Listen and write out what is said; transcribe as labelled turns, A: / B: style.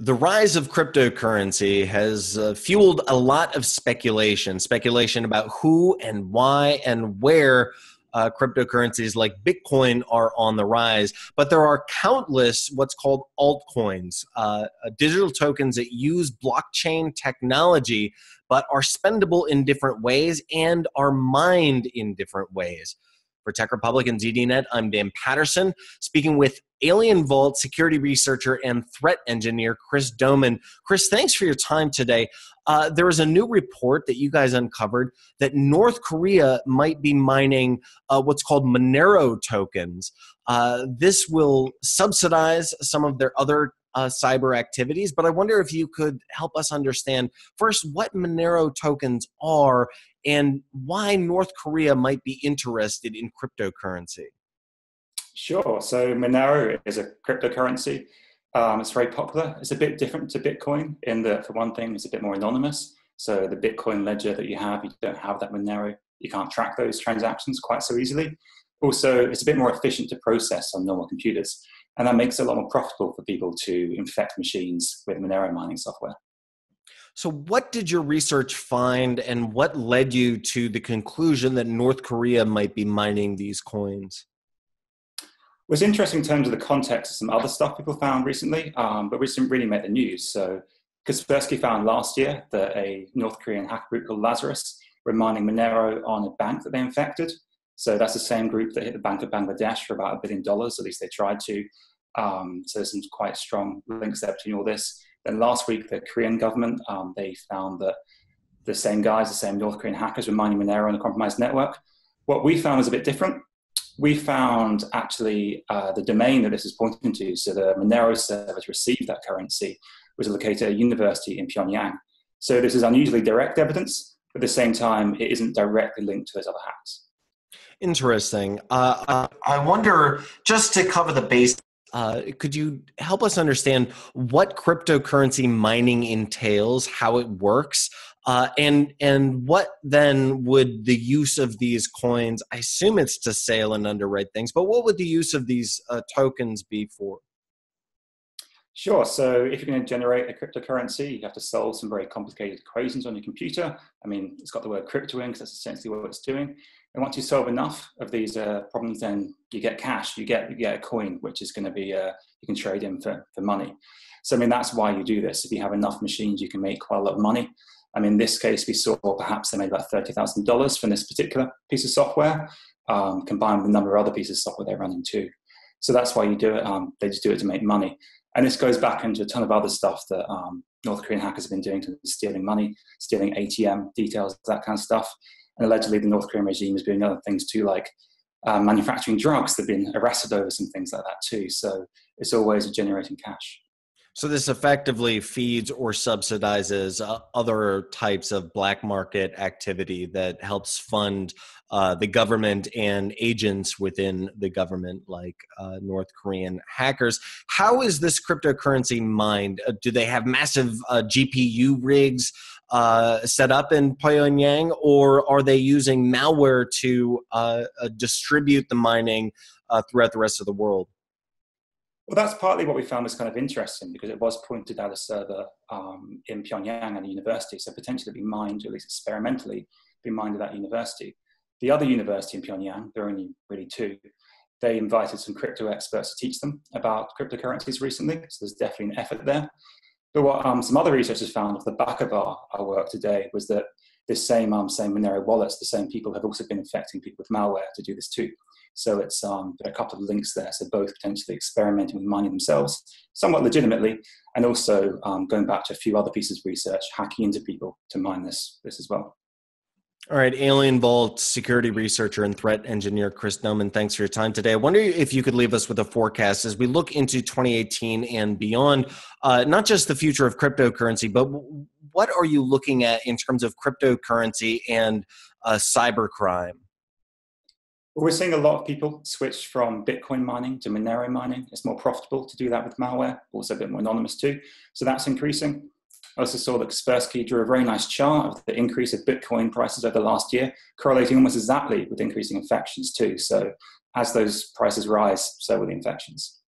A: The rise of cryptocurrency has fueled a lot of speculation about who and why and where cryptocurrencies like Bitcoin are on the rise. But there are countless what's called altcoins, digital tokens that use blockchain technology but are spendable in different ways and are mined in different ways. For Tech Republic and ZDNet, I'm Dan Patterson, speaking with Alien Vault security researcher and threat engineer Chris Doman. Chris, thanks for your time today. There is a new report that you guys uncovered that North Korea might be mining what's called Monero tokens. This will subsidize some of their other cyber activities, but I wonder if you could help us understand first what Manero tokens are and why North Korea might be interested in cryptocurrency.
B: Sure. So Monero is a cryptocurrency. It's very popular. It's a bit different to Bitcoin in that, for one thing, it's a bit more anonymous. So the Bitcoin ledger that you don't have that Monero. You can't track those transactions quite so easily. Also, it's a bit more efficient to process on normal computers. And that makes it a lot more profitable for people to infect machines with Monero mining software.
A: So what did your research find, and what led you to the conclusion that North Korea might be mining these coins?
B: It was interesting in terms of the context of some other stuff people found recently, but which didn't really make the news. So Kaspersky found last year that a North Korean hacker group called Lazarus were mining Monero on a bank that they infected. So that's the same group that hit the Bank of Bangladesh for about $1 billion, at least they tried to. So there's some quite strong links there between all this. Then last week, the Korean government, they found that the same North Korean hackers were mining Monero on a compromised network. What we found was a bit different. We found actually the domain that this is pointing to, so the Manero server to receive that currency, was located at a university in Pyongyang. So this is unusually direct evidence, but at the same time, it isn't directly linked to those other hacks.
A: Interesting. I wonder, just to cover the base, could you help us understand what cryptocurrency mining entails, how it works, and what then would the use of these coins, I assume it's to sell and underwrite things, but what would the use of these tokens be for?
B: Sure. So if you're going to generate a cryptocurrency, you have to solve some very complicated equations on your computer. I mean, it's got the word crypto in because that's essentially what it's doing. And once you solve enough of these problems, then you get cash, you get a coin, which is going to be, you can trade in for money. So, I mean, that's why you do this. If you have enough machines, you can make quite a lot of money. I mean, in this case, we saw perhaps they made about $30,000 from this particular piece of software, combined with a number of other pieces of software they're running too. So that's why you do it. They just do it to make money. And this goes back into a ton of other stuff that North Korean hackers have been doing, to stealing money, stealing ATM details, that kind of stuff. And allegedly, the North Korean regime is doing other things too, like manufacturing drugs. They've been arrested over some things like that too. So it's always generating cash.
A: So this effectively feeds or subsidizes other types of black market activity that helps fund the government and agents within the government, like North Korean hackers. How is this cryptocurrency mined? Do they have massive GPU rigs set up in Pyongyang, or are they using malware to distribute the mining throughout the rest of the world?
B: Well, that's partly what we found was kind of interesting, because it was pointed at a server in Pyongyang at a university, so potentially be mined, or at least experimentally be mined at that university. The other university in Pyongyang, there are only really two, they invited some crypto experts to teach them about cryptocurrencies recently, so there's definitely an effort there. But what some other researchers found off the back of our work today was that this same Monero wallets, the same people have also been infecting people with malware to do this too. So it's there are a couple of links there. So both potentially experimenting with mining themselves, somewhat legitimately, and also going back to a few other pieces of research, hacking into people to mine this as well.
A: All right, Alien Vault security researcher and threat engineer Chris Doman, thanks for your time today. I wonder if you could leave us with a forecast as we look into 2018 and beyond, not just the future of cryptocurrency, but what are you looking at in terms of cryptocurrency and cybercrime?
B: Well, we're seeing a lot of people switch from Bitcoin mining to Monero mining. It's more profitable to do that with malware, also a bit more anonymous too. So that's increasing. I also saw that Kaspersky drew a very nice chart of the increase of Bitcoin prices over the last year, correlating almost exactly with increasing infections too. So as those prices rise, so will the infections.